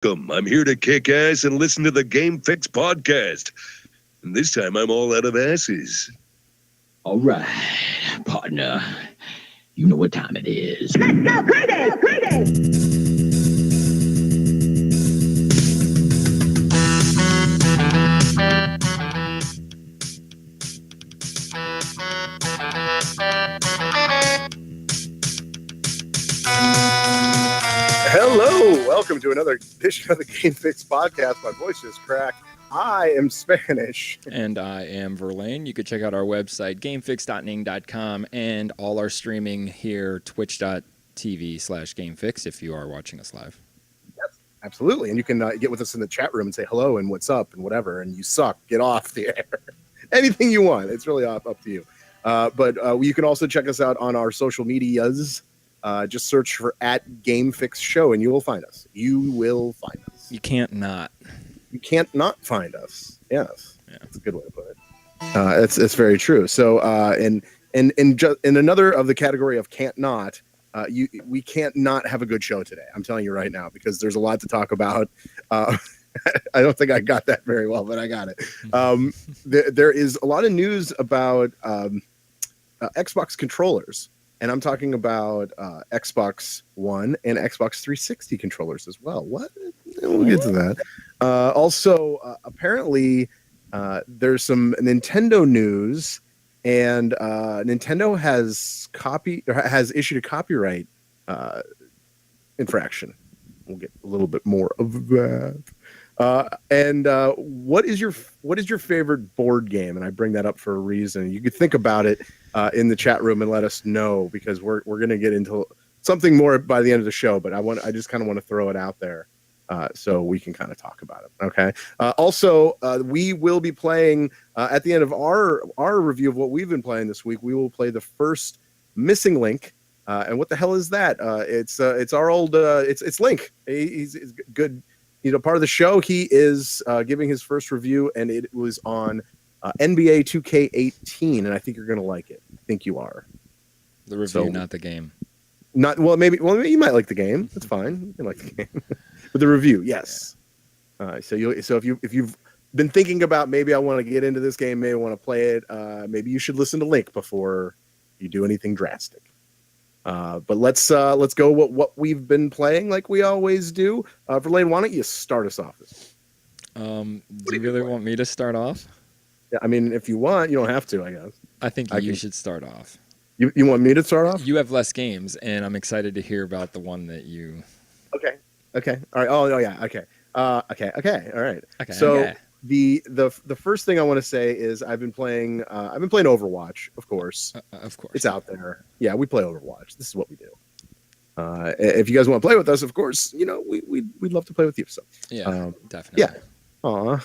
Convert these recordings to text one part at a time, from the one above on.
Welcome. I'm here to kick ass and listen to the Game Fix podcast. And this time I'm all out of asses. All right, partner. You know what time it is. Let's go crazy, crazy. Hello, welcome to another edition of the Game Fix podcast. My voice is cracked. I am Spanish. And I am Verlaine. You can check out our website, gamefix.ning.com, and all our streaming here, twitch.tv/gamefix, if you are watching us live. Yes, absolutely. And you can get with us in the chat room and say hello and what's up and whatever. And you suck, get off the air. Anything you want. It's really up to you. But you can also check us out on our social medias. Just search for @GameFixShow and you will find us. You will find us. You can't not. You can't not find us. Yes, Yeah. That's a good way to put it. It's very true. So, in another of the category of can't not, we can't not have a good show today. I'm telling you right now because there's a lot to talk about. I don't think I got that very well, but I got it. There is a lot of news about Xbox controllers. And I'm talking about Xbox One and Xbox 360 controllers as well. What? We'll get to that. Also, apparently, there's some Nintendo news, and Nintendo has issued a copyright infraction. We'll get a little bit more of that. What is your favorite board game? And I bring that up for a reason. You could think about it in the chat room and let us know because we're going to get into something more by the end of the show. But I just kind of want to throw it out there so we can kind of talk about it. Okay. Also, we will be playing at the end of our review of what we've been playing this week. We will play the first Missing Link. And what the hell is that? It's our old it's Link. He's good. You know, part of the show, he is giving his first review, and it was on NBA 2K18, and I think you're going to like it. I think you are. The review, not the game. Maybe you might like the game. That's fine. You can like the game, but the review, yes. Yeah. So if you've been thinking about maybe I want to get into this game, maybe I want to play it, maybe you should listen to Link before you do anything drastic. But let's go what we've been playing like we always do. Verlaine, why don't you start us off? Do you really want me to start off? Yeah, I mean, if you want, you don't have to, I guess. I think you should start off. You want me to start off? You have less games, and I'm excited to hear about the one that you... Okay. All right. Oh yeah. Okay. Okay. All right. Okay. So okay. The first thing I want to say is I've been playing Overwatch, of course. Of course. It's out there. Yeah, we play Overwatch. This is what we do. If you guys want to play with us, of course, you know, we'd love to play with you. So yeah, definitely. Yeah.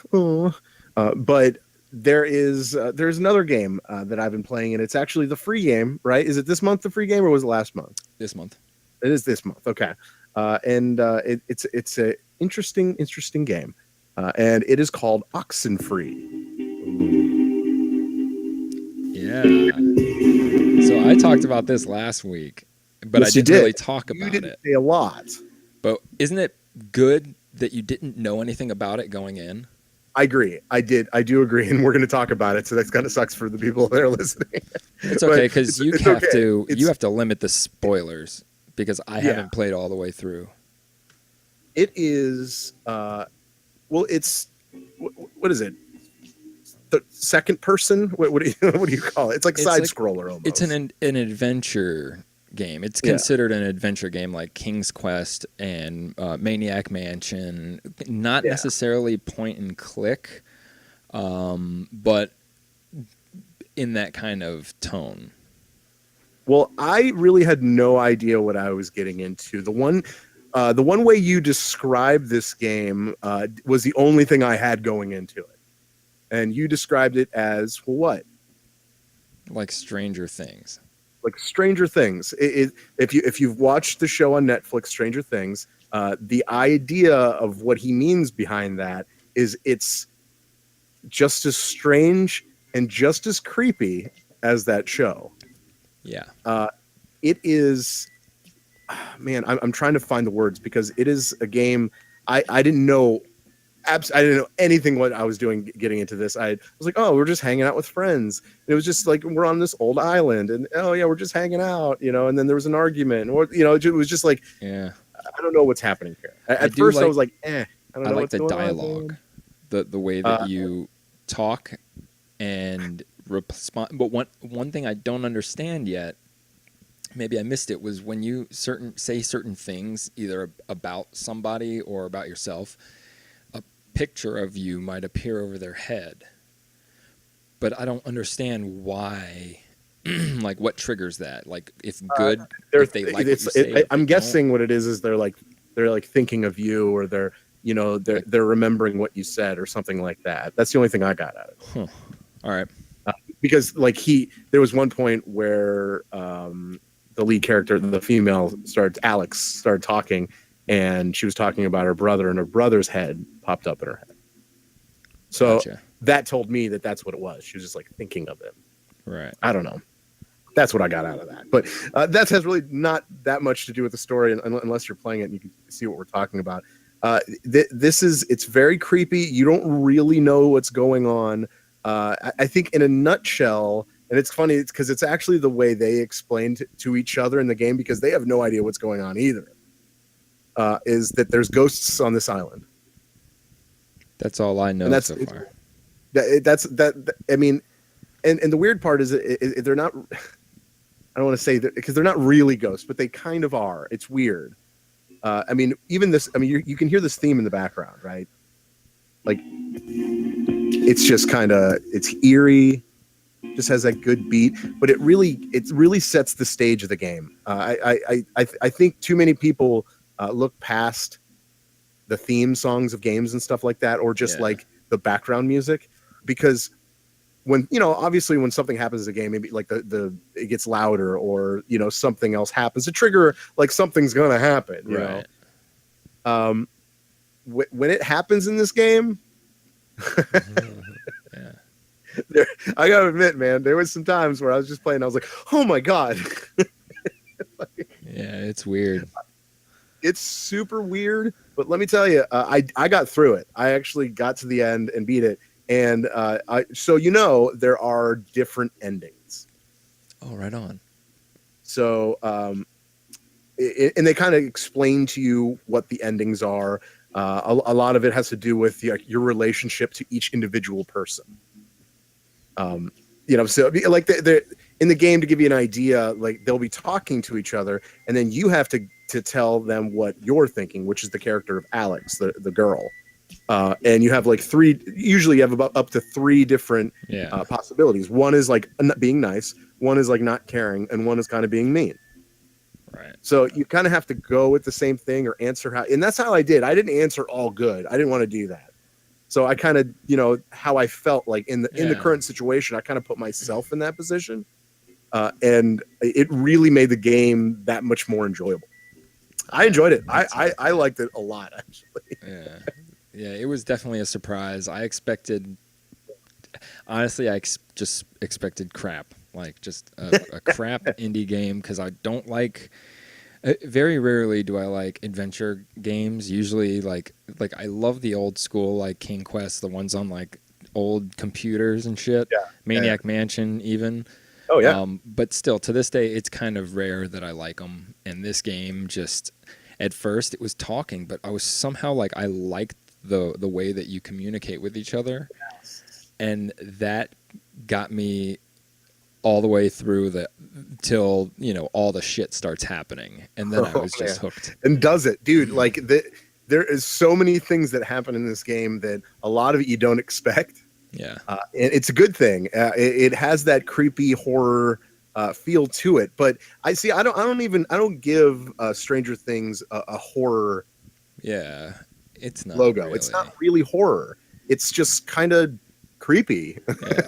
But there's another game that I've been playing, and it's actually the free game, right? Is it this month the free game, or was it last month? This month. It is this month. Okay. It's a interesting game. And it is called Oxenfree. Yeah. So I talked about this last week, but Yes, I didn't really talk You about didn't it. say a lot. But isn't it good that you didn't know anything about it going in? I agree. I do agree, and we're going to talk about it. So that kind of sucks for the people that are listening. It's okay because you have okay. you have to limit the spoilers because I haven't played all the way through. It is. It's what is it? The second person? What do you call it? It's like side scroller almost. It's an adventure game. It's considered an adventure game like King's Quest and Maniac Mansion. Not necessarily point and click, but in that kind of tone. Well, I really had no idea what I was getting into. The one way you described this game was the only thing I had going into it. And you described it as, well, what? Like Stranger Things. Like Stranger Things. If you've watched the show on Netflix, Stranger Things, the idea of what he means behind that is it's just as strange and just as creepy as that show. Yeah. It is, man, I'm trying to find the words because it is a game I didn't know. I didn't know anything what I was doing getting into this. I was like, oh, we're just hanging out with friends. And it was just like we're on this old island, and oh yeah, we're just hanging out, you know. And then there was an argument, or you know, it was just like, Yeah. I don't know what's happening here. At first, I was like, I don't know. I like what's the going dialogue, on, the way that you talk and respond. But one thing I don't understand yet, maybe I missed it, was when you say certain things, either about somebody or about yourself, a picture of you might appear over their head. But I don't understand why. Like, what triggers that? Like, if good, if they like what you say, I'm guessing what it is they're like thinking of you, or they're they're remembering what you said or something like that. That's the only thing I got out of it. Huh. All right. Because like there was one point where the lead character, the female, Alex started talking, and she was talking about her brother, and her brother's head popped up in her head. So Gotcha. that told me that that's what it was. She was just like thinking of him. Right. I don't know. That's what I got out of that. But that has really not that much to do with the story, unless you're playing it and you can see what we're talking about. It's very creepy. You don't really know what's going on. I think in a nutshell, and it's funny, it's because it's actually the way they explained to each other in the game, because they have no idea what's going on either, is that there's ghosts on this island. That's all I know so far. I mean, and the weird part is they're not, I don't want to say that because they're not really ghosts, but they kind of are. It's weird. I mean, even this, I mean, you can hear this theme in the background, right? Like, it's just kind of, it's eerie, just has that good beat, but it really sets the stage of the game. I think too many people look past the theme songs of games and stuff like that, or just like the background music, because when, you know, obviously when something happens in a game, maybe like it gets louder, or, you know, something else happens to trigger, like something's gonna happen, you know. When it happens in this game, I gotta admit, man, there was some times where I was just playing, I was like, oh my god. Yeah, it's weird. It's super weird, but let me tell you, I got through it. I actually got to the end and beat it. And so, you know, there are different endings. Oh, right on. So, and they kind of explain to you what the endings are. A lot of it has to do with your relationship to each individual person. You know, so like they're in the game, to give you an idea, like they'll be talking to each other, and then you have to tell them what you're thinking, which is the character of Alex, the girl. And you have like usually you have about up to three different possibilities. One is like being nice, one is like not caring, and one is kind of being mean. Right. So you kind of have to go with the same thing or answer and that's how I did. I didn't answer all good. I didn't want to do that. So I kind of, you know, how I felt like in the current situation, I kind of put myself in that position. And it really made the game that much more enjoyable. I enjoyed it. I liked it a lot, actually. Yeah, it was definitely a surprise. I expected, honestly, just expected crap, like just a crap indie game, because I don't like. Very rarely do I like adventure games. Usually, like I love the old school, like King Quest, the ones on like old computers and shit. Yeah. Maniac Mansion, even. Oh yeah. But still, to this day, it's kind of rare that I like them. And this game, just at first, it was talking, but I was somehow like I liked the way that you communicate with each other, and that got me all the way through till, you know, all the shit starts happening, and then I was just hooked. And does it, dude? Like there is so many things that happen in this game that a lot of it you don't expect. Yeah, and it's a good thing. It has that creepy horror feel to it, but I don't give Stranger Things a horror. Yeah, it's not logo. Really. It's not really horror. It's just kind of creepy. Yeah.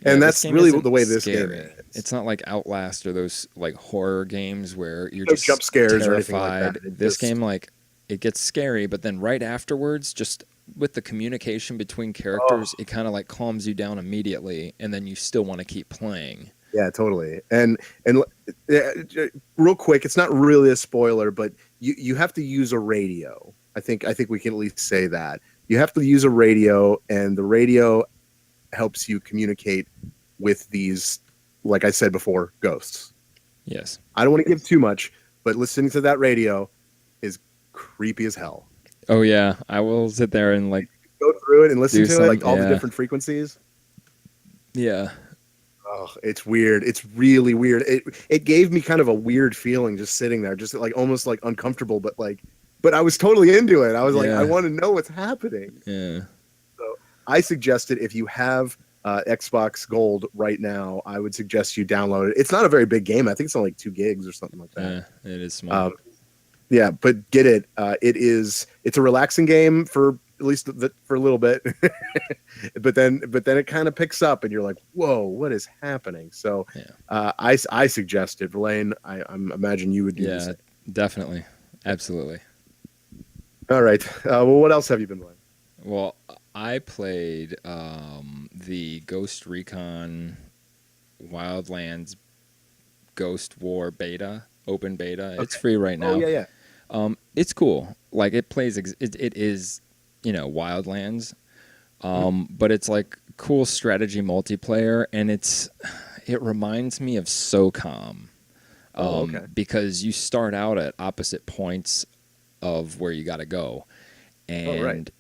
And that's really the way this scary. game is. It's not like Outlast or those like horror games where you're no just jump scares terrified. Or anything like that. This game, like, it gets scary, but then right afterwards, just with the communication between characters, it kind of like calms you down immediately, and then you still want to keep playing. Yeah, totally. And real quick, it's not really a spoiler, but you have to use a radio I think we can at least say that. You have to use a radio, and the radio helps you communicate with these, like I said before, ghosts. Yes. I don't want to give too much, but listening to that radio is creepy as hell. Oh yeah, I will sit there and like go through it and listen to some, it, like all the yeah. different frequencies. Yeah. Oh, it's weird. It's really weird. It gave me kind of a weird feeling just sitting there, just like almost like uncomfortable, but I was totally into it. I was like, Yeah. I want to know what's happening. Yeah. So I suggested if you have Xbox Gold right now, I would suggest you download it. It's not a very big game. I think it's only like 2 gigs or something like that. Yeah, it is small. Yeah, but get it. It's a relaxing game for at least for a little bit, but then it kind of picks up, and you're like, "Whoa, what is happening?" So, Yeah. I suggested, Verlaine. I imagine you would do the same. Definitely, absolutely. All right. Well, what else have you been playing? Well, I played the Ghost Recon Wildlands Ghost War beta, open beta. Okay. It's free right now. Oh yeah. It's cool. Like it plays. It is, Wildlands, but it's like cool strategy multiplayer, and it reminds me of SOCOM, because you start out at opposite points of where you got to go, and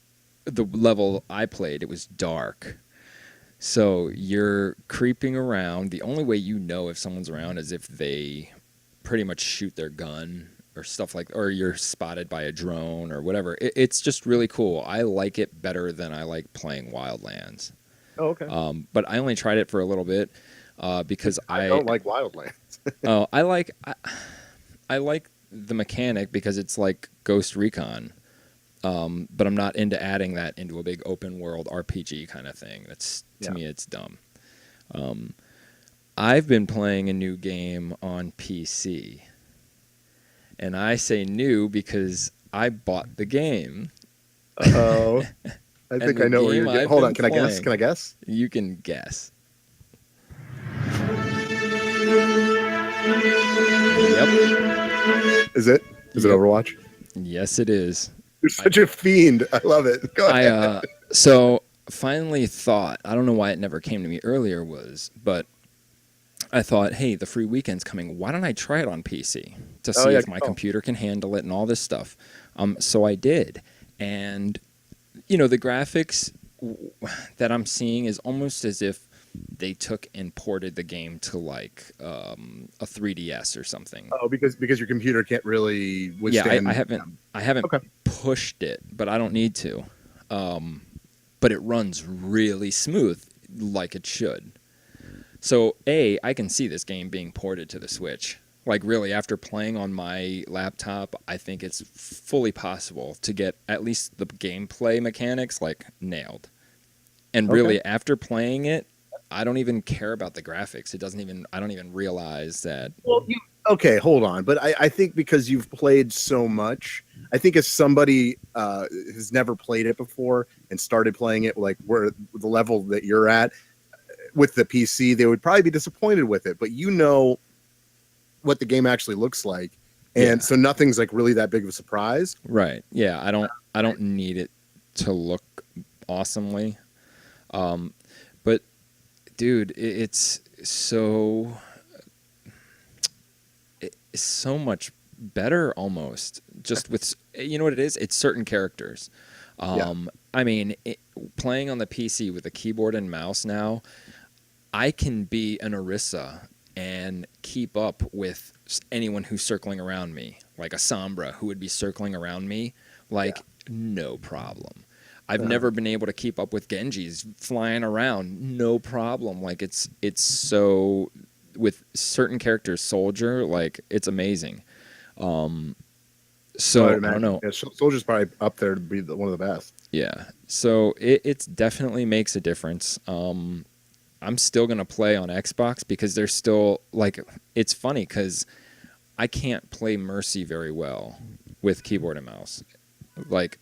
the level I played, it was dark. So you're creeping around. The only way you know if someone's around is if they pretty much shoot their gun or stuff or you're spotted by a drone or whatever. It's just really cool. I like it better than I like playing Wildlands. Oh, okay. But I only tried it for a little bit because I don't like Wildlands. Oh, I like the mechanic because it's like Ghost Recon. But I'm not into adding that into a big open world RPG kind of thing. To me, it's dumb. I've been playing a new game on PC. And I say new because I bought the game. Oh, I think I know where you're getting. Hold on, can I guess? Can I guess? You can guess. Yep. Is it Overwatch? Yes, it is. You're such a fiend. I love it. Go ahead. So finally thought, I don't know why it never came to me earlier but I thought, hey, the free weekend's coming. Why don't I try it on PC to see if my computer can handle it and all this stuff? So I did. And, the graphics that I'm seeing is almost as if they took and ported the game to like a 3DS or something. Oh, because your computer can't really withstand. Yeah, I haven't pushed it, but I don't need to. But it runs really smooth, like it should. So I can see this game being ported to the Switch. Like really, after playing on my laptop, I think it's fully possible to get at least the gameplay mechanics like nailed. And really, after playing it, I don't even care about the graphics. I don't even realize that. Well, okay, hold on. But I think because you've played so much, I think if somebody has never played it before and started playing it, like where the level that you're at with the PC, they would probably be disappointed with it. But what the game actually looks like, and so nothing's like really that big of a surprise. Right. Yeah. I don't need it to look awesomely. But dude, it's so much better almost just with, what it is? It's certain characters. I mean, playing on the PC with a keyboard and mouse now, I can be an Orisa and keep up with anyone who's circling around me, like a Sombra who would be circling around me, no problem. I've never been able to keep up with Genji's flying around, no problem. Like it's so, with certain characters, Soldier, like it's amazing. So I don't know. Yeah, Soldier's probably up there to be one of the best. Yeah. So it definitely makes a difference. I'm still going to play on Xbox because there's still, it's funny because I can't play Mercy very well with keyboard and mouse. Like,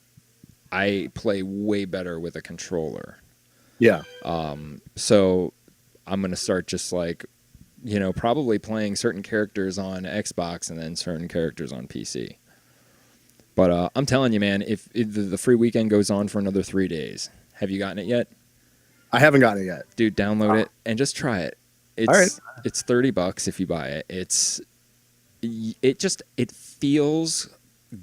I play way better with a controller. Yeah. So I'm going to start just probably playing certain characters on Xbox and then certain characters on PC. But I'm telling you, man, if the free weekend goes on for another 3 days, have you gotten it yet? I haven't gotten it yet. Dude, download it and just try it. All right. It's $30 if you buy it. It feels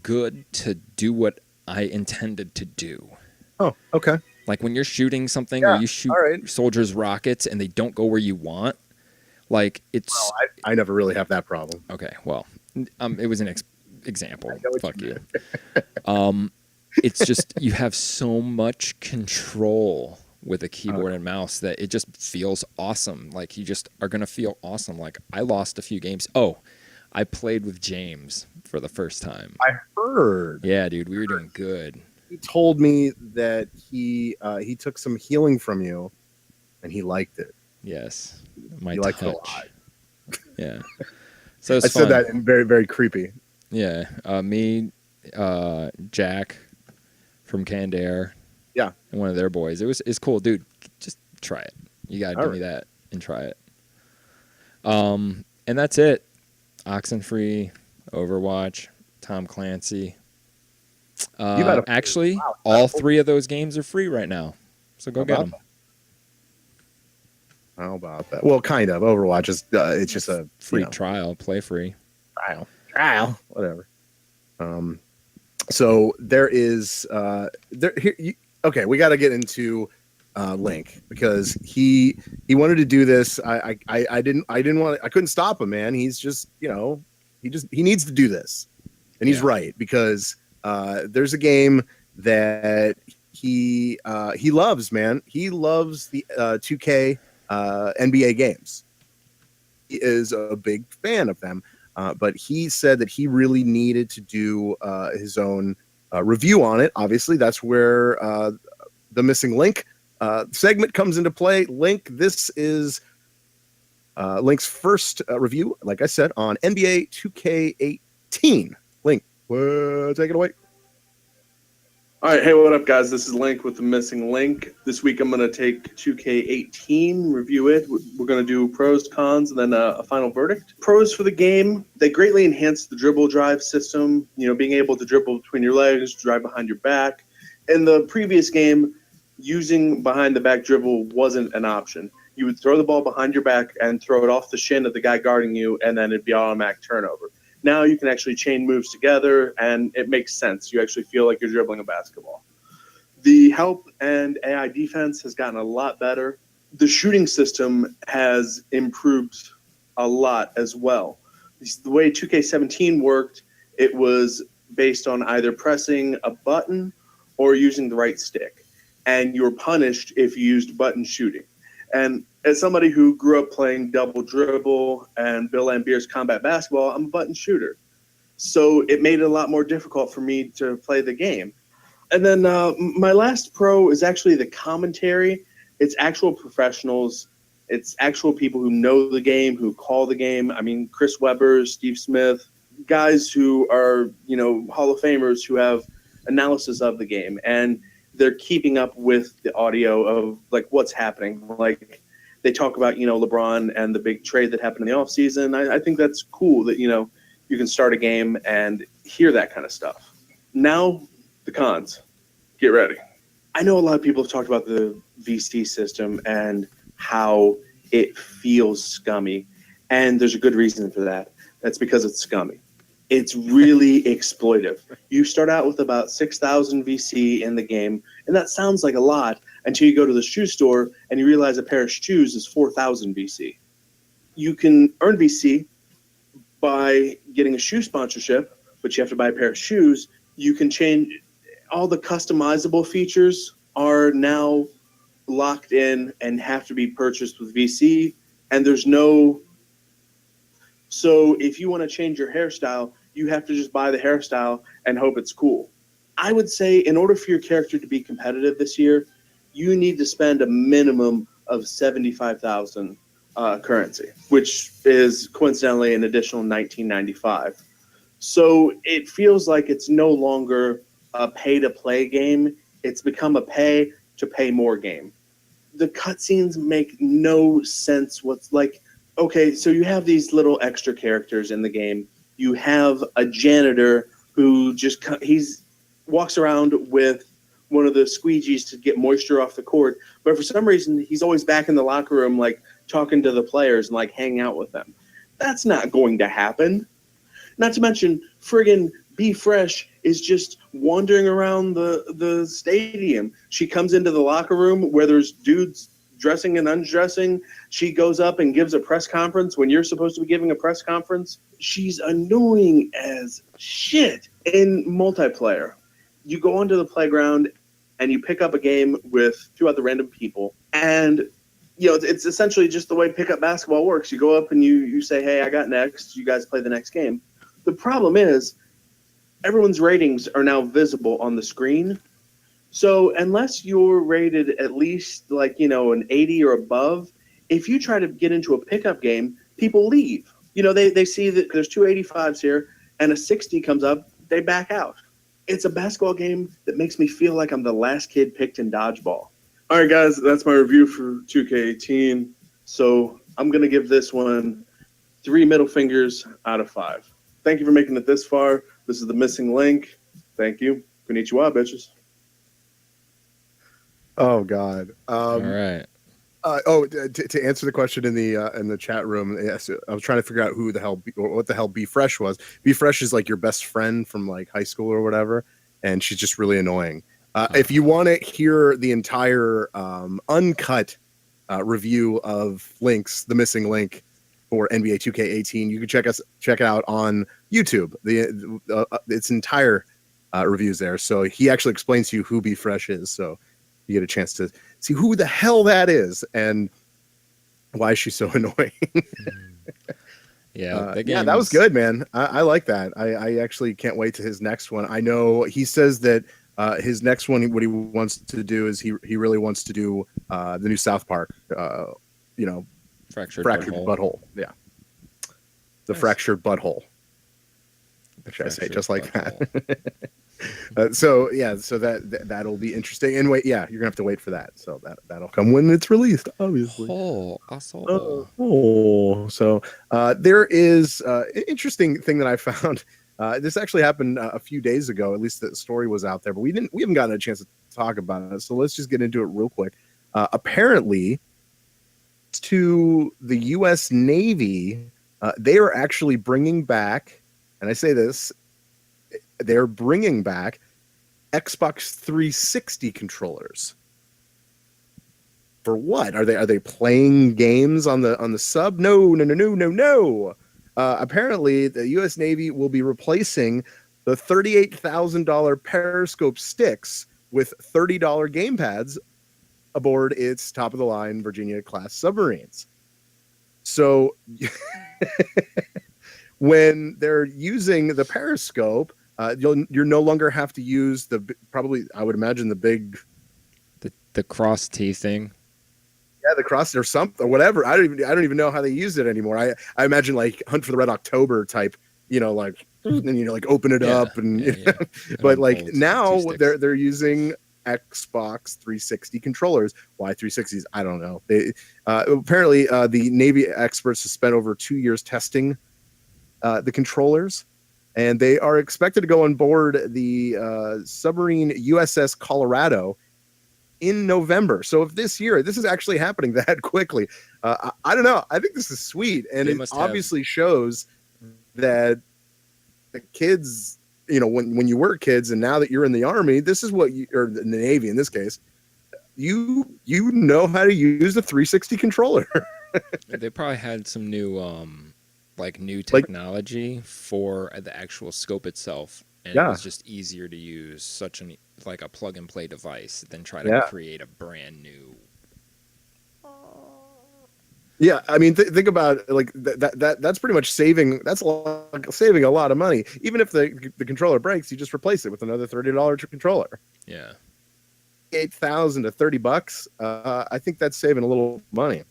good to do what I intended to do. Oh, okay. Like when you're shooting something or you shoot soldiers' rockets and they don't go where you want, like it's. Well, I never really have that problem. Okay, well, it was an example. Fuck you. It's just you have so much control with a keyboard and mouse that it just feels awesome. Like you just are gonna feel awesome. Like I lost a few games. Oh, I played with James for the first time. I heard. Yeah, dude, we were doing good. He told me that he took some healing from you, and he liked it. Yes, he liked it a lot. Yeah. So I said that in very, very creepy. Yeah, me, Jack from Candair, yeah, and one of their boys. It's cool, dude. Just try it. You gotta give me that and try it. And that's it. Oxenfree, Overwatch, Tom Clancy. Actually, all 3 of those games are free right now, so go get them. How about that? Well, kind of. Overwatch is it's just a free trial, play free trial, whatever. So there is okay. We got to get into Link because he wanted to do this. I didn't want. I couldn't stop him, man. He's just he needs to do this, and he's right because there's a game that he loves, man. He loves the 2K NBA games. He is a big fan of them. But he said that he really needed to do his own review on it. Obviously, that's where the Missing Link segment comes into play. Link, this is Link's first review, like I said, on NBA 2K18. Link, take it away. All right, hey, what up, guys? This is Link with the Missing Link. This week I'm going to take 2K18, review it. We're going to do pros, cons, and then a final verdict. Pros for the game, they greatly enhanced the dribble drive system, being able to dribble between your legs, drive behind your back. In the previous game, using behind the back dribble wasn't an option. You would throw the ball behind your back and throw it off the shin of the guy guarding you, and then it'd be automatic turnover. Now you can actually chain moves together, and it makes sense. You actually feel like you're dribbling a basketball. The help and AI defense has gotten a lot better. The shooting system has improved a lot as well. The way 2K17 worked, it was based on either pressing a button or using the right stick. And you were punished if you used button shooting. And as somebody who grew up playing double dribble and Bill Lambier's combat basketball, I'm a button shooter. So it made it a lot more difficult for me to play the game. And then my last pro is actually the commentary. It's actual professionals. It's actual people who know the game, who call the game. I mean, Chris Webber, Steve Smith, guys who are, Hall of Famers who have analysis of the game. And they're keeping up with the audio of like what's happening. Like they talk about, LeBron and the big trade that happened in the offseason. I think that's cool that, you can start a game and hear that kind of stuff. Now, the cons. Get ready. I know a lot of people have talked about the VC system and how it feels scummy. And there's a good reason for that. That's because it's scummy. It's really exploitive. You start out with about 6,000 VC in the game, and that sounds like a lot until you go to the shoe store and you realize a pair of shoes is 4,000 VC. You can earn VC by getting a shoe sponsorship, but you have to buy a pair of shoes. You can change all the customizable features are now locked in and have to be purchased with VC, and there's no. So if you want to change your hairstyle, you have to just buy the hairstyle and hope it's cool. I would say in order for your character to be competitive this year, you need to spend a minimum of 75,000 currency, which is coincidentally an additional 1995. So it feels like it's no longer a pay-to-play game. It's become a pay-to-pay-more game. The cutscenes make no sense. Okay, so you have these little extra characters in the game. You have a janitor who he's walks around with one of the squeegees to get moisture off the court, but for some reason he's always back in the locker room, like talking to the players and like hanging out with them. That's not going to happen. Not to mention, friggin' Be Fresh is just wandering around the stadium. She comes into the locker room where there's dudes dressing and undressing. She goes up and gives a press conference when you're supposed to be giving a press conference. She's annoying as shit. In multiplayer, you go onto the playground and you pick up a game with two other random people, and it's essentially just the way pickup basketball works. You go up and you say, hey, I got next. You guys play the next game. The problem is everyone's ratings are now visible on the screen. So unless you're rated at least an 80 or above, if you try to get into a pickup game, people leave. They see that there's two 85s here and a 60 comes up, they back out. It's a basketball game that makes me feel like I'm the last kid picked in dodgeball. All right, guys, that's my review for 2K18. So I'm going to give this one 3 middle fingers out of 5. Thank you for making it this far. This is The Missing Link. Thank you. Konnichiwa, bitches. Oh God. All right. To answer the question in the chat room, yes, I was trying to figure out what the hell Be Fresh was. Be Fresh is like your best friend from like high school or whatever, and she's just really annoying. If you want to hear the entire uncut review of Link's The Missing Link for NBA 2K18, you can check it out on YouTube. Its entire reviews there. So he actually explains to you who Be Fresh is. So you get a chance to see who the hell that is and why she's so annoying. Yeah, that was good, man. I like that. I actually can't wait to his next one. I know he says that his next one, what he wants to do is he really wants to do the new South Park, Fractured butthole. Yeah. The Nice. Fractured Butthole. Should I say it just like butthole. that? So that'll be interesting. And wait, yeah, you're gonna have to wait for that. So that'll come when it's released, obviously. So there is an interesting thing that I found. This actually happened a few days ago. At least the story was out there, but we haven't gotten a chance to talk about it. So let's just get into it real quick. Apparently, to the U.S. Navy, they are actually bringing back, and I say this, they're bringing back Xbox 360 controllers. For what? Are they playing games on the sub? No. Apparently, the U.S. Navy will be replacing the $38,000 Periscope sticks with $30 gamepads aboard its top-of-the-line Virginia-class submarines. So when they're using the Periscope, you're no longer have to use I would imagine the cross T thing. Yeah, the cross or something or whatever. I don't even know how they use it anymore. I imagine like Hunt for the Red October type, like and like open it up and but like now they're using Xbox 360 controllers. Why 360s? I don't know. They apparently the Navy experts have spent over 2 years testing the controllers, and they are expected to go on board the submarine USS Colorado in November. So if this is actually happening that quickly, I don't know. I think this is sweet, and it obviously shows that the kids, when you were kids, and now that you're in the Army, this is what or in the Navy in this case, you know how to use the 360 controller. They probably had some new new technology for the actual scope itself, and it was just easier to use such a plug and play device than try to create a brand new. Yeah, I mean, think about that's pretty much saving. That's saving a lot of money. Even if the controller breaks, you just replace it with another $30 controller. Yeah, $8,000 to $30. I think that's saving a little money.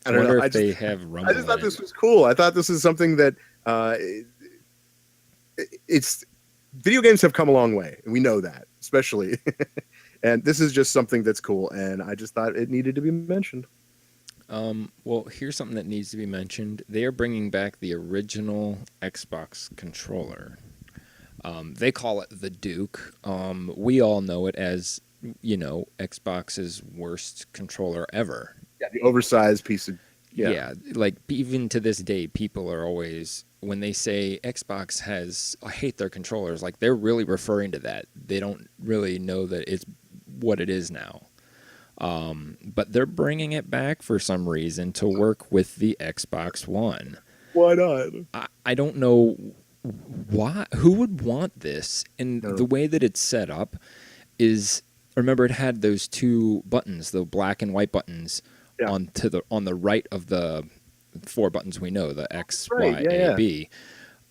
I wonder if they have Rumble. I just thought this was cool. I thought this is something that it's video games have come a long way, and we know that, especially. And this is just something that's cool, and I just thought it needed to be mentioned. Well, here's something that needs to be mentioned. They are bringing back the original Xbox controller. They call it the Duke. We all know it as, Xbox's worst controller ever. Yeah, the oversized piece of Yeah, like even to this day, people are always, when they say Xbox I hate their controllers, like they're really referring to that. They don't really know that it's what it is now. But they're bringing it back for some reason to work with the Xbox One. Why not? I don't know why. Who would want this? And the way that it's set up is, remember, it had those two buttons, the black and white buttons, on the right of the four buttons we know, the X, Y, A, B.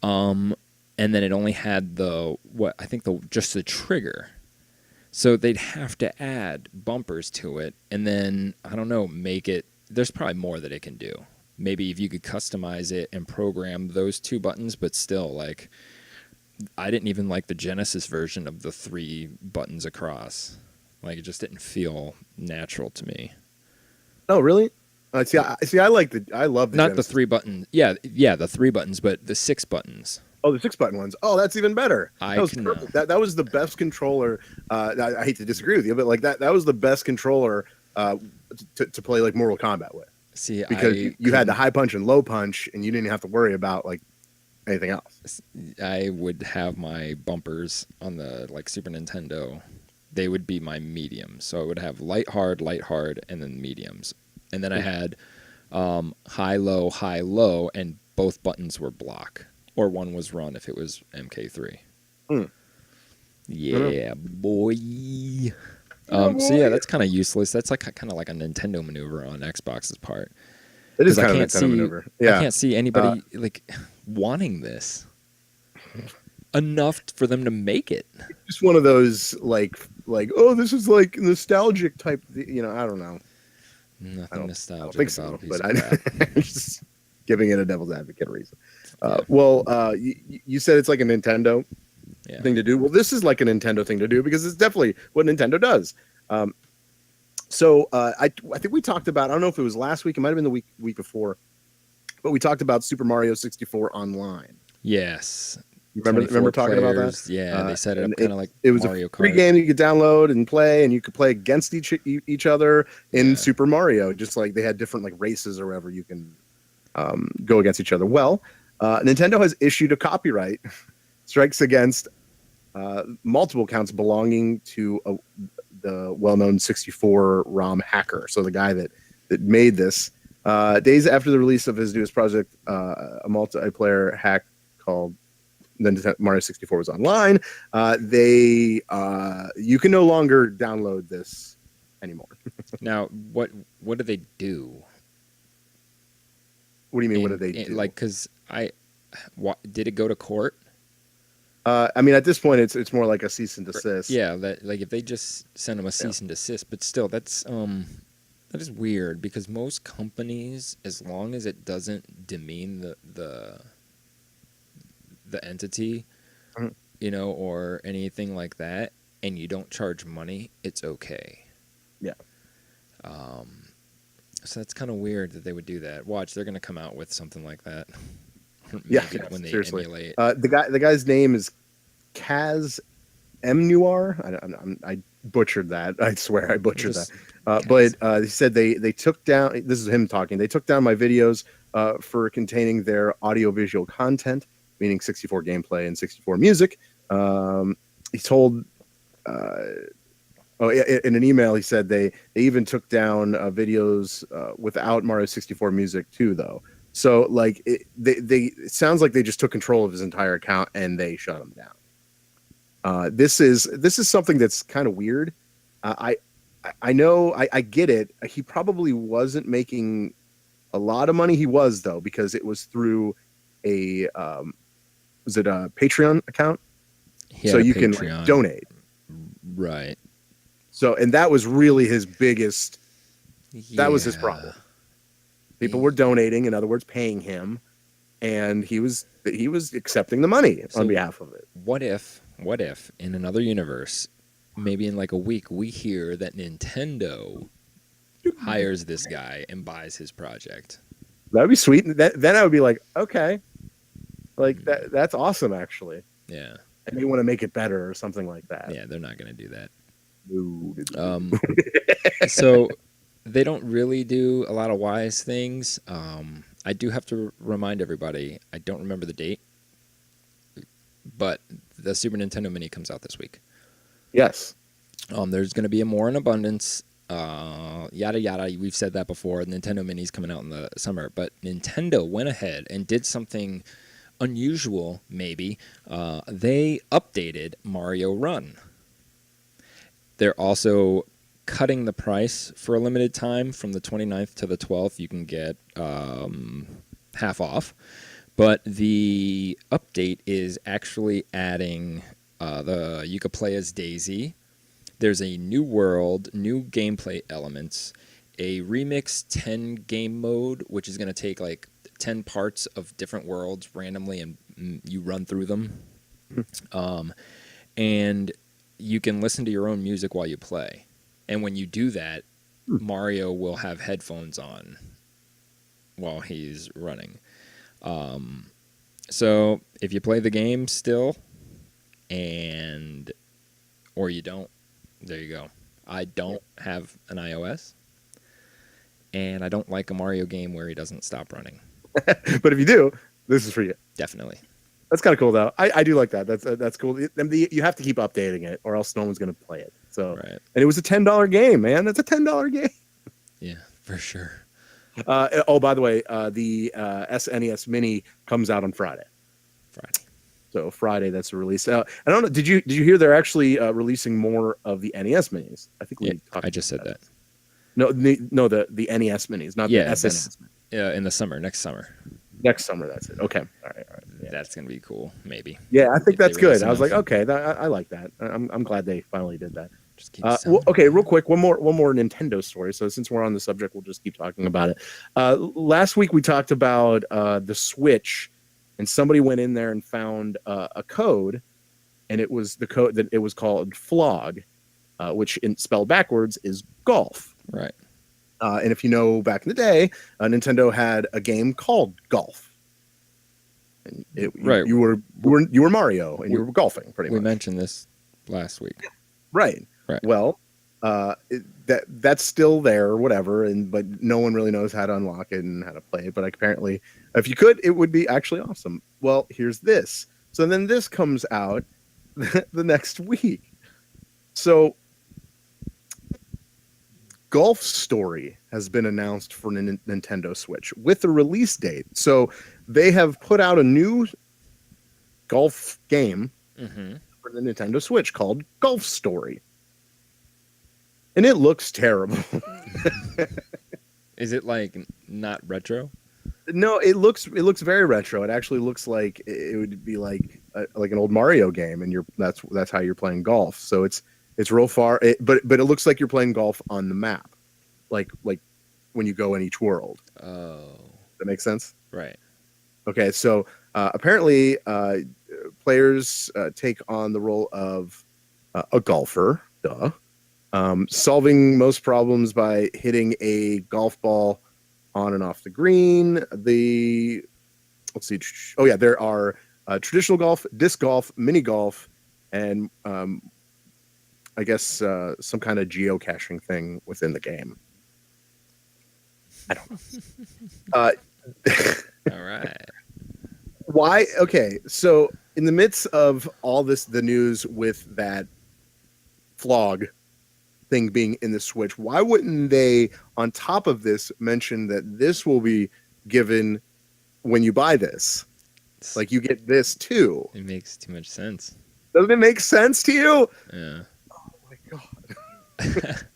And then it only had just the trigger. So they'd have to add bumpers to it, and then, I don't know, make it, there's probably more that it can do. Maybe if you could customize it and program those two buttons, but still, like, I didn't even like the Genesis version of the 3 buttons across. Like, it just didn't feel natural to me. Oh, really? I love the Not Genesis. the 3 buttons. Yeah, the 3 buttons, but the 6 buttons. Oh, the 6-button ones. Oh, that's even better. I That was can, perfect. That was the best controller. I hate to disagree with you, but like that was the best controller to play like Mortal Kombat with. See, Because you had the high punch and low punch, and you didn't have to worry about like anything else. I would have my bumpers on the Super Nintendo. They would be my mediums. So I would have light, hard, and then mediums. And then I had high, low, and both buttons were block. Or one was run if it was MK3. Yeah, boy. So yeah, that's kind of useless. That's kind of like a Nintendo maneuver on Xbox's part. It is kind of a Nintendo maneuver. Yeah. I can't see anybody wanting this enough for them to make it. Just one of those like oh, this is like nostalgic type. I don't know. Nothing nostalgic. I don't think about so, a piece but of crap. I'm just giving it a devil's advocate reason. Well, you said it's like a Nintendo thing to do. Well, this is like a Nintendo thing to do because it's definitely what Nintendo does. So I think we talked about, I don't know if it was last week, it might have been the week before, but we talked about Super Mario 64 Online. Yes. Remember talking about that? Yeah, they set it up kind of like it was Mario a free Kart. game you could download and play, and you could play against each other in Super Mario. Just like they had different like races or whatever, you can go against each other. Well, Nintendo has issued a copyright strikes against multiple counts belonging to the well-known 64 ROM hacker. So the guy that made this, days after the release of his newest project, a multiplayer hack called Nintendo Mario 64 was online. You can no longer download this anymore. Now, what do they do? What do you mean? What did they do? Like, because did it go to court? I mean, at this point, it's more like a cease and desist. Yeah, if they just send them a cease and desist, but still, that is weird because most companies, as long as it doesn't demean the entity, or anything like that, and you don't charge money, it's okay. Yeah. So that's kind of weird that they would do that. Watch, they're going to come out with something like that. When they seriously. emulate. The guy's name is Kaz Emnuar. I butchered that. I swear I butchered that. But he said they took down. This is him talking. They took down my videos for containing their audiovisual content, meaning 64 gameplay and 64 music. He told. In an email, he said they even took down videos without Mario 64 music too, though. So like it sounds like they just took control of his entire account and they shut him down. This is something that's kind of weird. I know I get it. He probably wasn't making a lot of money. He was though, because it was through a was it a Patreon account? So you can like, donate. Right. So, and that was really his biggest, that was his problem. People were donating, in other words, paying him, and he was accepting the money on behalf of it. What if in another universe, maybe in like a week, we hear that Nintendo hires this guy and buys his project? That'd be sweet. Then I would be like, okay, like that's awesome, actually. Yeah. and they want to make it better or something like that. Yeah, they're not going to do that. No. So they don't really do a lot of wise things. I do have to remind everybody, I don't remember the date, but the Super Nintendo Mini comes out this week. Yes. There's going to be a more in abundance, yada yada. We've said that before. Nintendo Mini's coming out in the summer, but Nintendo went ahead and did something unusual, maybe. They updated Mario Run. They're also cutting the price for a limited time from the 29th to the 12th. You can get half off. But the update is actually adding you could play as Daisy. There's a new world, new gameplay elements, a remix 10 game mode, which is going to take like 10 parts of different worlds randomly and you run through them. And you can listen to your own music while you play. And when you do that, Mario will have headphones on while he's running. So if you play the game still or you don't, there you go. I don't have an iOS, and I don't like a Mario game where he doesn't stop running. But if you do, this is for you. Definitely. That's kind of cool, though. I do like that. That's cool. You have to keep updating it, or else no one's going to play it. So, Right. And it was a $10 game, man. That's a $10 game. Yeah, for sure. By the way, the SNES Mini comes out on Friday. So Friday, that's a release. I don't know. Did you hear they're actually releasing more of the NES Minis? I think I just said that. No, the NES Minis, not the SNES. In the summer, next summer. Next summer, that's it. Okay, all right. Yeah. That's gonna be cool. Maybe. Yeah, I think that's good. I was enough. like, okay, I like that. I'm glad they finally did that. Just keep selling. Okay, real quick, one more Nintendo story. So since we're on the subject, we'll just keep talking about it. Last week we talked about the Switch, and somebody went in there and found a code, and it was the code that it was called FLOG, which spelled backwards is golf. Right. And if you know, back in the day, Nintendo had a game called Golf. And you were Mario, and you were golfing pretty much. We mentioned this last week. Right. Well, that's still there or whatever, but no one really knows how to unlock it and how to play it. But apparently, if you could, it would be actually awesome. Well, here's this. So then this comes out the next week. So Golf Story has been announced for Nintendo Switch with a release date. So they have put out a new golf game for the Nintendo Switch called Golf Story. And it looks terrible. Is it like not retro? No, it looks very retro. It actually looks like it would be like an old Mario game, and that's how you're playing golf. So it's real far, but it looks like you're playing golf on the map, like when you go in each world. Oh, that makes sense. Right. Okay, so apparently players take on the role of a golfer. Duh. Solving most problems by hitting a golf ball on and off the green. Let's see. Oh yeah, there are traditional golf, disc golf, mini golf, and I guess some kind of geocaching thing within the game. I don't know. All right. Why? Okay, so in the midst of all this, the news with that flog thing being in the Switch, why wouldn't they, on top of this, mention that this will be given when you buy this? Like, you get this too. It makes too much sense. Doesn't it make sense to you? Yeah. Oh my god.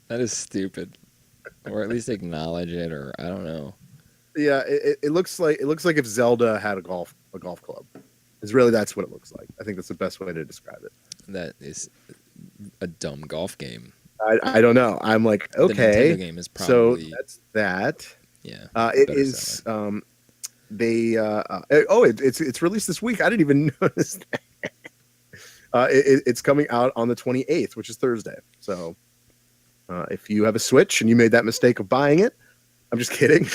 That is stupid. Or at least acknowledge it, or I don't know. Yeah, it looks like if Zelda had a golf club. That's what it looks like. I think that's the best way to describe it. That is a dumb golf game. I don't know. I'm like, okay. The Nintendo game is probably, so that's that. Yeah. It is. It's released this week. I didn't even notice that. It's coming out on the 28th, which is Thursday. So if you have a Switch and you made that mistake of buying it, I'm just kidding.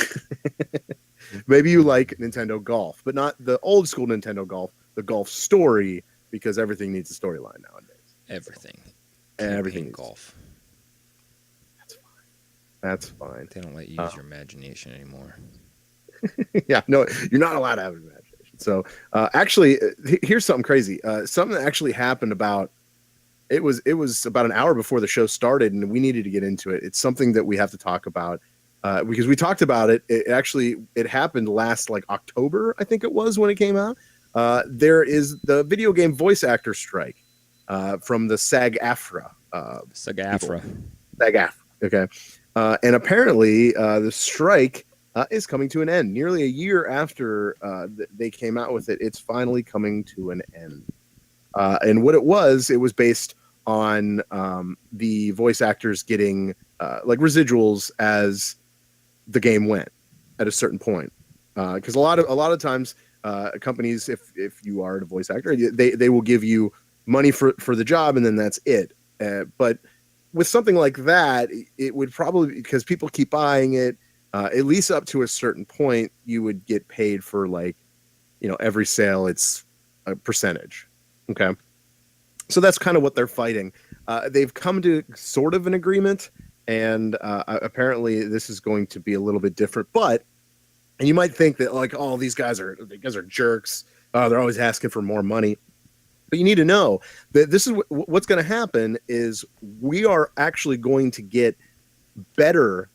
Maybe you like Nintendo Golf, but not the old school Nintendo Golf, the golf story, because everything needs a storyline nowadays. Everything. Everything in needs golf. That's fine. They don't let you use your imagination anymore. Yeah, no, you're not allowed to have an imagination. So actually, here's something crazy. Something that actually happened about it was about an hour before the show started, and we needed to get into it. It's something that we have to talk about because we talked about it. It happened last like October, I think it was, when it came out. There is the video game voice actor strike from the SAG-AFTRA. SAG-AFTRA. SAG-AFTRA. Okay, and apparently the strike is coming to an end. Nearly a year after they came out with it, it's finally coming to an end. And what it was based on the voice actors getting like residuals as the game went at a certain point. Because a lot of times companies, if you are a voice actor, they will give you money for the job, and then that's it. But with something like that, it would probably, because people keep buying it, at least up to a certain point, you would get paid for, like, every sale, it's a percentage. Okay. So that's kind of what they're fighting. They've come to sort of an agreement, and apparently this is going to be a little bit different. And you might think that, like, oh, these guys are jerks. They're always asking for more money. But you need to know that this is what's going to happen is we are actually going to get better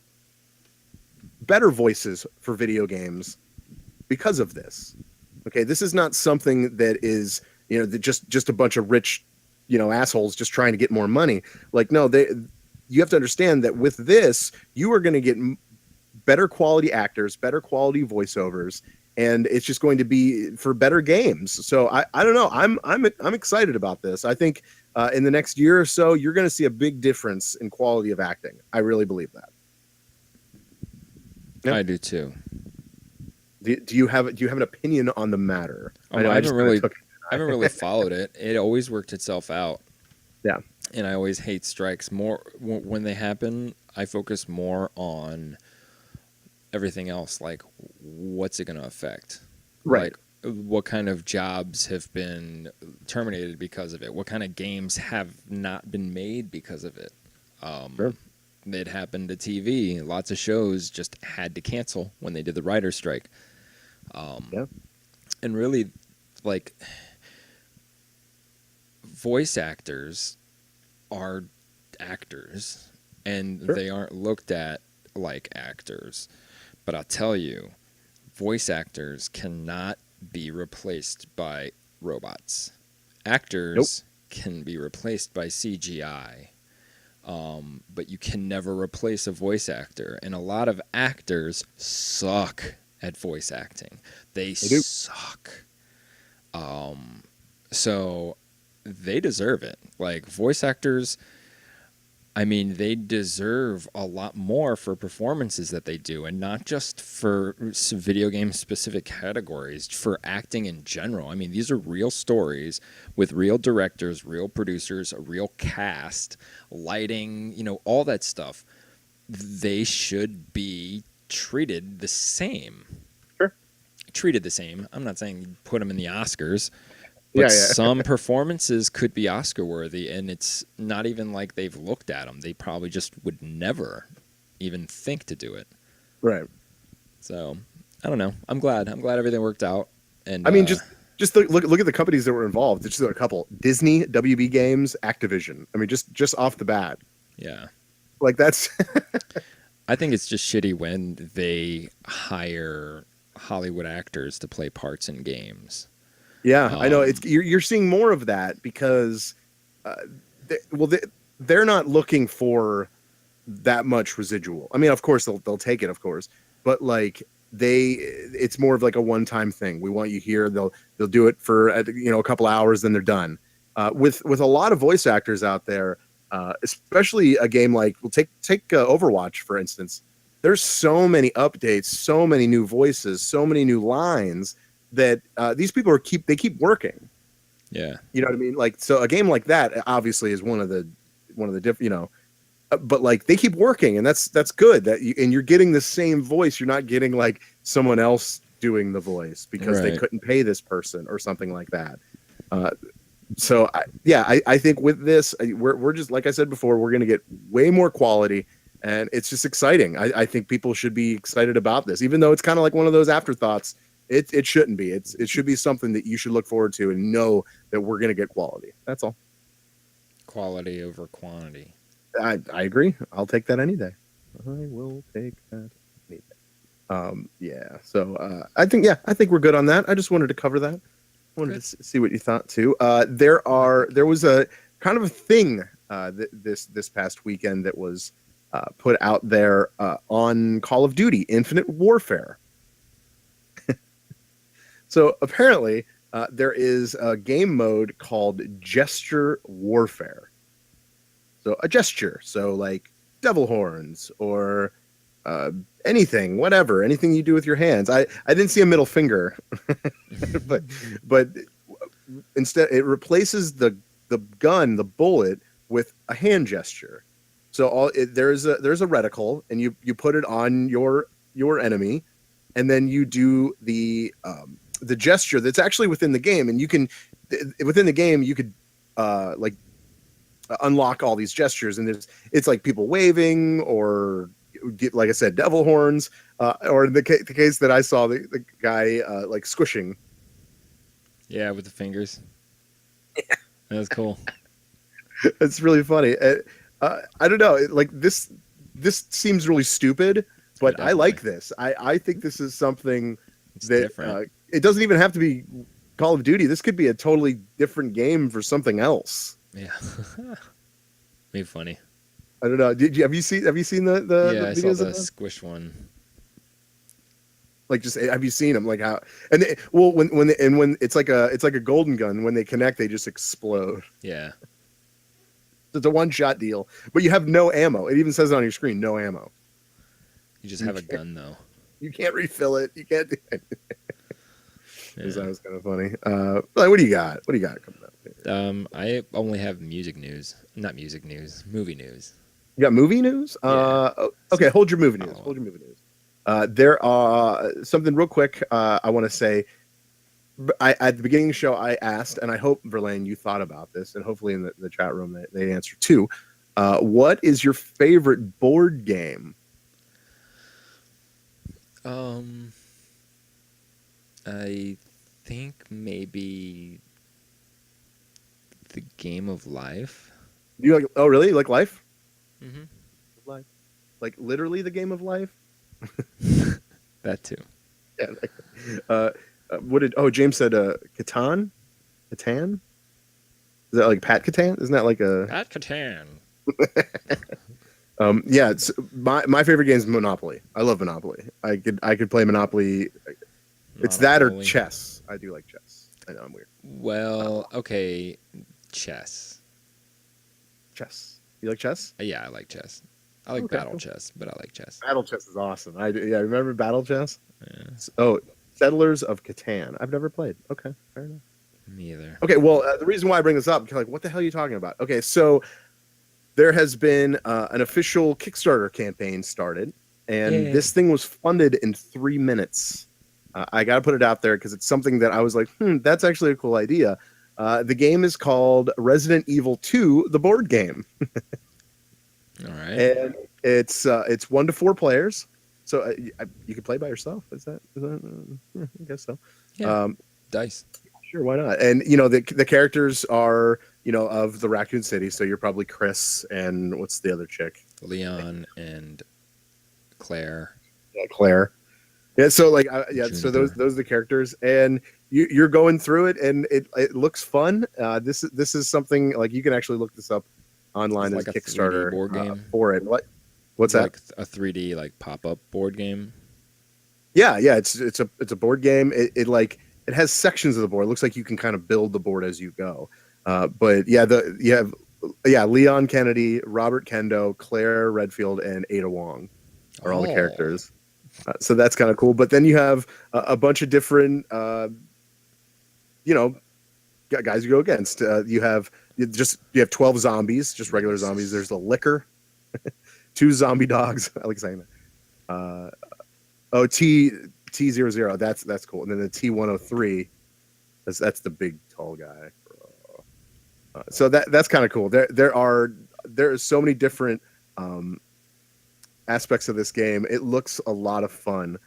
voices for video games because of this. Okay, this is not something that is, just a bunch of rich, assholes just trying to get more money. Like, no, you have to understand that with this, you are going to get better quality actors, better quality voiceovers, and it's just going to be for better games. So I don't know. I'm excited about this. I think in the next year or so, you're going to see a big difference in quality of acting. I really believe that. Yep. I do too. Do you have an opinion on the matter? I haven't really followed it. It always worked itself out. Yeah. And I always hate strikes. More when they happen, I focus more on everything else, like what's it going to affect? Right. Like, what kind of jobs have been terminated because of it? What kind of games have not been made because of it? Sure. It happened to TV. Lots of shows just had to cancel when they did the writer's strike. Yeah. And really, like, voice actors are actors, and Sure. they aren't looked at like actors. But I'll tell you, voice actors cannot be replaced by robots. Actors can be replaced by CGI. But you can never replace a voice actor. And a lot of actors suck at voice acting. They do. suck. So they deserve it. Like, voice actors, I mean, they deserve a lot more for performances that they do, and not just for video game specific categories, for acting in general. I mean, these are real stories with real directors, real producers, a real cast, lighting, all that stuff. They should be treated the same. Sure. Treated the same. I'm not saying put them in the Oscars. But some performances could be Oscar worthy, and it's not even like they've looked at them. They probably just would never even think to do it. Right. So I don't know. I'm glad everything worked out. And I mean, just look at the companies that were involved. Just a couple: Disney, WB Games, Activision. I mean, just off the bat. Yeah. Like, that's. I think it's just shitty when they hire Hollywood actors to play parts in games. Yeah, I know. You're seeing more of that because, they're not looking for that much residual. I mean, of course they'll take it, of course, but like it's more of like a one-time thing. We want you here. They'll do it for a couple hours, then they're done. With a lot of voice actors out there, especially a game like take Overwatch for instance. There's so many updates, so many new voices, so many new lines that these people keep working. Yeah. You know what I mean? Like, so a game like that obviously is one of the different, but like they keep working, and that's good and you're getting the same voice. You're not getting like someone else doing the voice because they Right. couldn't pay this person or something like that. So I think with this, we're just, like I said before, we're going to get way more quality, and it's just exciting. I think people should be excited about this, even though it's kind of like one of those afterthoughts. It shouldn't be. It should be something that you should look forward to and know that we're going to get quality. That's all. Quality over quantity. I agree. I'll take that any day. I will take that any day. Yeah. So I think we're good on that. I just wanted to cover that. Wanted to see what you thought too. There was a kind of a thing this past weekend that was put out there on Call of Duty Infinite Warfare. So apparently there is a game mode called Gesture Warfare. So a gesture, so like devil horns or anything you do with your hands. I didn't see a middle finger, but instead it replaces the gun, the bullet, with a hand gesture. So there's a reticle, and you put it on your enemy, and then you do the gesture that's actually within the game, and you can within the game you could like unlock all these gestures, and it's like people waving, or get, like I said, devil horns, or the case that I saw, the guy like squishing. Yeah, with the fingers. That was cool. It's really funny. I don't know, like this seems really stupid, but Definitely. I like this. I think this is something It's that different. It doesn't even have to be Call of Duty. This could be a totally different game for something else. Yeah. Be funny. I don't know. Have you seen the Yeah, the I saw videos the of that? squish one. Like, just have you seen them? Like how? And when it's like a golden gun. When they connect, they just explode. Yeah. It's a one-shot deal, but you have no ammo. It even says it on your screen, no ammo. You just have a gun though. You can't refill it. You can't do it. Yeah. That was kind of funny. Like, what do you got? What do you got coming up here? I only have music news. Not music news. Movie news. You got movie news? Yeah. Okay, hold your movie news. Oh. Hold your movie news. There are something real quick I want to say. At the beginning of the show, I asked, and I hope, Verlaine, you thought about this, and hopefully in the chat room they answer too. What is your favorite board game? I think maybe the Game of Life. Do you like? Oh, really? You like Life? Mm-hmm. Like literally the game of life? That too. Yeah. James said Catan? Catan? Is that like Pat Catan? Isn't that like a At Catan. yeah, it's my favorite game is Monopoly. I love Monopoly. I could play Monopoly. It's that or Monopoly. chess. I do like chess. I know I'm weird. Well, okay, chess. Chess. You like chess? Yeah, I like chess. I like Okay, battle cool. chess, but I like chess. Battle chess is awesome. Remember Battle chess? Yeah, Oh, Settlers of Catan. I've never played. Okay, fair enough. me either. Okay, well, the reason why I bring this up, like, what the hell are you talking about? Okay, so there has been an official Kickstarter campaign started, and Yay. this thing was funded in 3 minutes. I got to put it out there because it's something that I was like, that's actually a cool idea. The game is called Resident Evil 2, the board game, All right. and it's 1 to 4 players. So you can play by yourself. Is that I guess so. Yeah. Dice. Sure, why not? And the characters are of the Raccoon City, so you're probably Chris and what's the other chick? Leon and Claire. Yeah, Claire. Yeah, so like so those Juniper. are the characters, and you're going through it, and it looks fun. This is something like you can actually look this up online It's as like a 3D Kickstarter board game? for it. What's that? Like a 3D like pop-up board game. Yeah, it's a board game. It has sections of the board. It looks like you can kind of build the board as you go. But yeah, you have Leon Kennedy, Robert Kendo, Claire Redfield, and Ada Wong are all the Oh. characters. So that's kind of cool. But then you have a bunch of different, guys you go against. You have 12 zombies, just regular zombies. There's the liquor, 2 zombie dogs. I like saying that. T00. That's cool. And then the T103. That's the big tall guy. So that's kind of cool. There are so many different aspects of this game. It looks a lot of fun.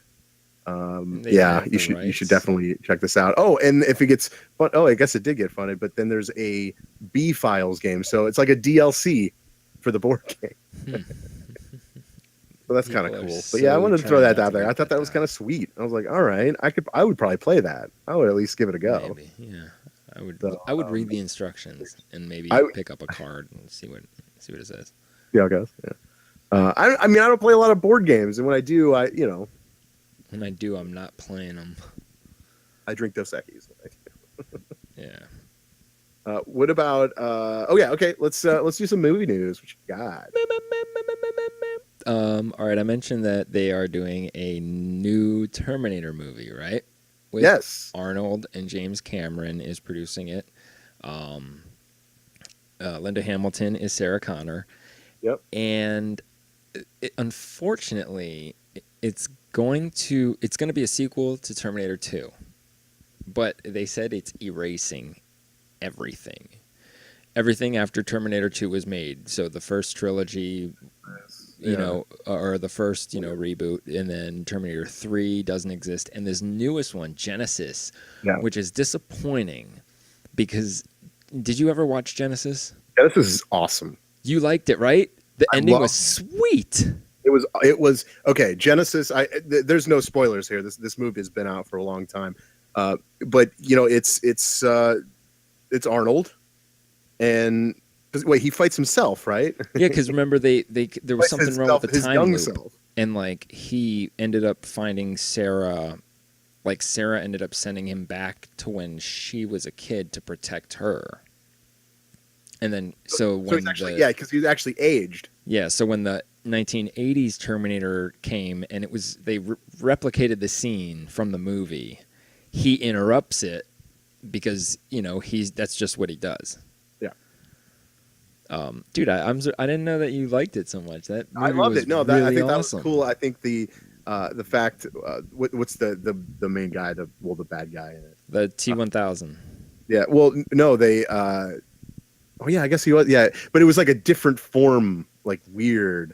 You should definitely check this out. Oh, and if it gets fun, I guess it did get funded, but then there's a B Files game, so it's like a DLC for the board game. So that's kind of cool. But yeah, I wanted to throw that out there. I thought that was kind of sweet. I was like, all right, I would probably play that. I would at least give it a go. Maybe, yeah. I would read the instructions and maybe pick up a card and see what it says. Yeah, I guess. Yeah. I mean, I don't play a lot of board games, and when I do, When I do, I'm not playing them. I drink Dos Equis. Yeah. What about? Okay. Let's do some movie news. What you got? All right. I mentioned that they are doing a new Terminator movie, right? With Yes. Arnold and James Cameron is producing it. Linda Hamilton is Sarah Connor. Yep. And unfortunately, it's going to be a sequel to Terminator 2. But they said it's erasing everything. Everything after Terminator 2 was made. So the first trilogy, or the first, reboot, and then Terminator 3 doesn't exist. And this newest one, Genesis, which is disappointing because did you ever watch Genesis? Genesis is awesome. You liked it, right? The ending was sweet. It was okay. Genesis. There's no spoilers here. This movie has been out for a long time, but it's Arnold, and wait, he fights himself, right? Yeah, because remember there was something wrong with the time loop, self. And like he ended up finding Sarah. Like Sarah ended up sending him back to when she was a kid to protect her. And then because he's actually aged. Yeah, so when the 1980s Terminator came and they replicated the scene from the movie, he interrupts it because that's just what he does. Yeah. Dude, I didn't know that you liked it so much. That movie I loved it. No, really I think awesome. That was cool. I think the fact what's the main guy, the bad guy in it? The T-1000. Yeah. Well, no, they. Oh yeah, I guess he was. Yeah, but it was like a different form, like weird.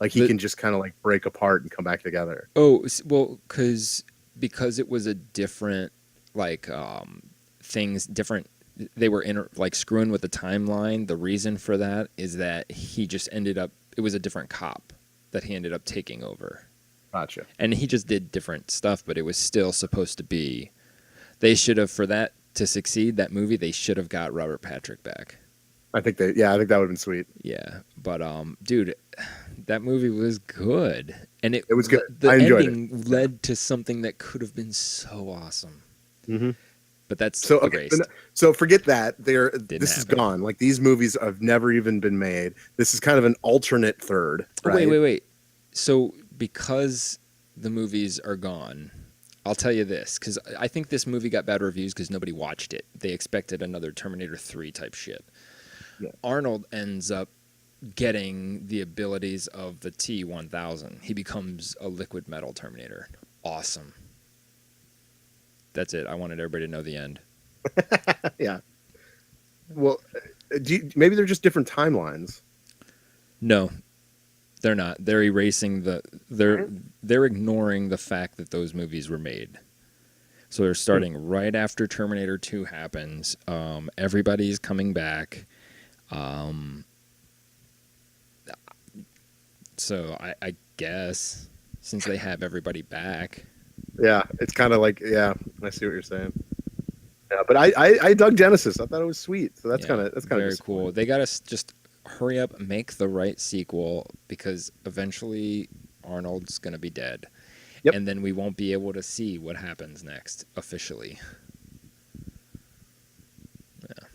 Like he can just kind of like break apart and come back together. Oh well, because it was a different things different. They were screwing with the timeline. The reason for that is that he just ended up. It was a different cop that he ended up taking over. Gotcha. And he just did different stuff, but it was still supposed to be. They should have, for that to succeed, that movie, they should have got Robert Patrick back. I think that would have been sweet. Yeah, but dude, that movie was good, and it was good. The I enjoyed ending led to something that could have been so awesome. Mm-hmm. But that's so okay. So forget that. This is happen. Gone. Like these movies have never even been made. This is kind of an alternate third. Right? Wait. So because the movies are gone, I'll tell you this, because I think this movie got bad reviews because nobody watched it. They expected another Terminator 3 type shit. Yeah. Arnold ends up getting the abilities of the T-1000. He becomes a liquid metal Terminator. Awesome. That's it. I wanted everybody to know the end. Yeah. Well, maybe they're just different timelines. No, they're not. They're erasing they're ignoring the fact that those movies were made. So they're starting right after Terminator 2 happens. Everybody's coming back. So I guess since they have everybody back. Yeah, it's kind of like, yeah, I see what you're saying. Yeah, but I dug Genesis. I thought it was sweet. So that's kind of very cool. They got to just hurry up, make the right sequel because eventually Arnold's going to be dead. Yep. And then we won't be able to see what happens next officially.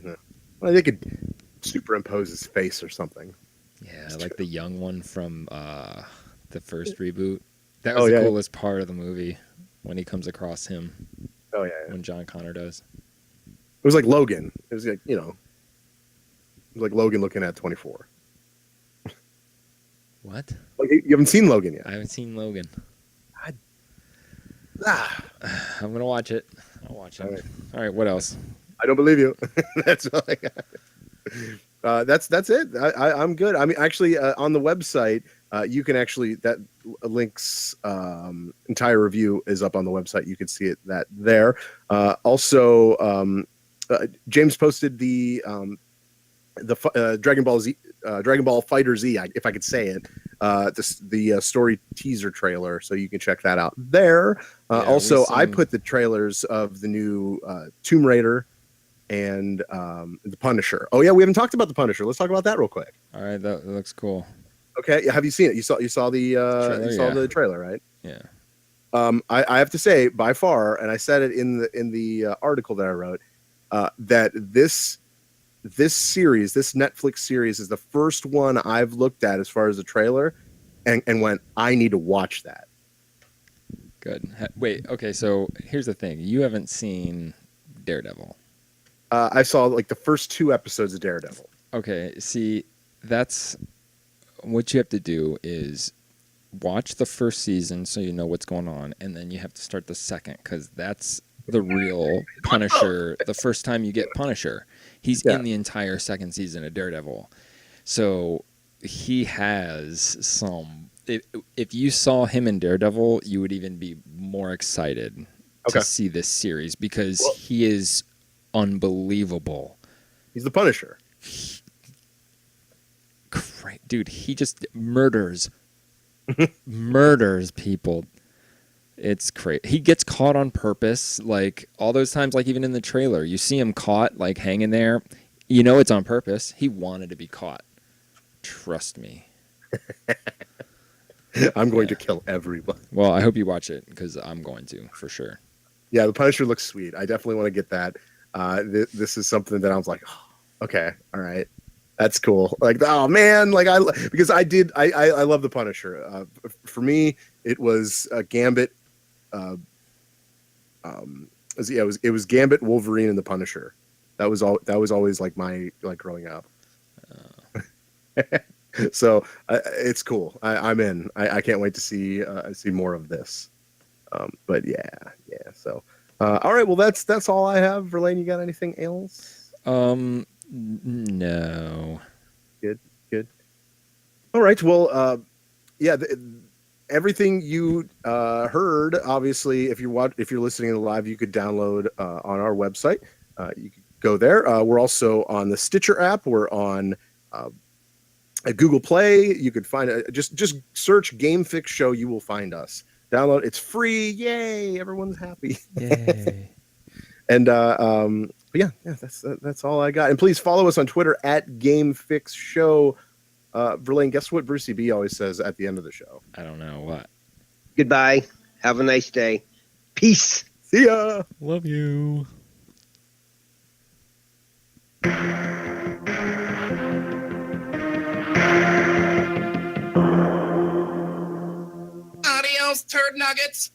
Yeah. Well, they could superimpose his face or something. Yeah, like the young one from the first reboot. That was the coolest part of the movie when he comes across him. Oh, yeah. When John Connor does. It was like Logan. It was like, it was like Logan looking at 24. What? Like, you haven't seen Logan yet. I haven't seen Logan. I'm gonna watch it. I'll watch it. All right. All right. What else? I don't believe you. That's all I got. That's it. I'm good. I mean, actually, on the website, you can actually Link's entire review is up on the website. You can see it there. Also, James posted the Dragon Ball Z, Dragon Ball Fighter Z, if I could say it. The story teaser trailer, so you can check that out there. Also, I put the trailers of the new Tomb Raider and the Punisher. Oh yeah, we haven't talked about the Punisher. Let's talk about that real quick. All right, that looks cool. Okay, have you seen it? You saw the trailer, right? Yeah. I have to say, by far, and I said it in the article that I wrote, that this series, this Netflix series, is the first one I've looked at as far as the trailer, and went, I need to watch that. Good. Wait. Okay. So here's the thing: you haven't seen Daredevil. I saw like the first 2 episodes of Daredevil. Okay. See, that's what you have to do is watch the first season so you know what's going on, and then you have to start the second because that's the real Punisher. The first time you get Punisher, he's in the entire second season of Daredevil. So he has some. If you saw him in Daredevil, you would even be more excited to see this series because he is unbelievable. He's the Punisher. Great. Dude, he just murders people. It's crazy. He gets caught on purpose, like all those times, like even in the trailer, you see him caught, like hanging there. You know it's on purpose. He wanted to be caught. Trust me. I'm going to kill everyone. Well, I hope you watch it because I'm going to for sure. Yeah, the Punisher looks sweet. I definitely want to get that. This is something that I was like, oh, okay, all right, that's cool. Like, oh man, like I love the Punisher. For me, it was Gambit. It was Gambit, Wolverine, and the Punisher. That was always like my growing up. So it's cool. I'm in. I can't wait to see more of this. But yeah. So all right. Well, that's all I have. Verlaine, you got anything else? No. Good. All right. Well, yeah. Everything you heard, obviously, if you're listening live, you could download on our website. You could go there. We're also on the Stitcher app. We're on at Google Play. You could find it. Just search Game Fix Show. You will find us. Download. It's free. Yay! Everyone's happy. Yay! And yeah, that's all I got. And please follow us on Twitter at Game Fix Show. Verlaine, guess what Brucey B always says at the end of the show? I don't know what. Goodbye. Have a nice day. Peace. See ya. Love you. Adios, turd nuggets.